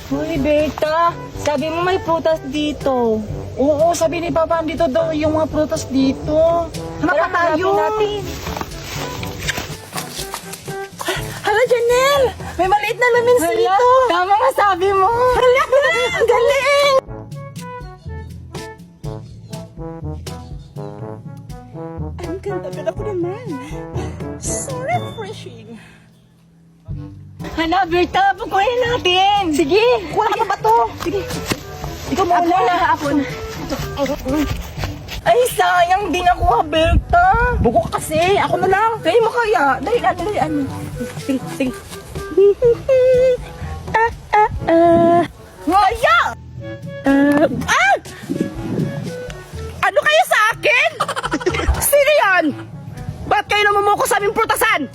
Hoy, Berta, sabi mo may prutas dito. Oo, sabi ni Papa, andito daw yung mga prutas dito. Tara, Hanap tayo. hanapin natin. Hala, Janelle! May maliit na lamins Hala, dito. tama nga sabi mo. Hala, ang galing! Ang ganda ko naman. So refreshing. Hala, Berta, pukunin natin. Sige, kuha ka ba to? Sige. Ikaw muna. Ako na. Ay, sayang di nakuha, Berta. Buko ka kasi. Ako na lang. Kaya mo kaya. Dalian. Sige. Kaya! Ano kayo sa akin? Sino yan? Ba't kayo namumuko sa aming prutasan?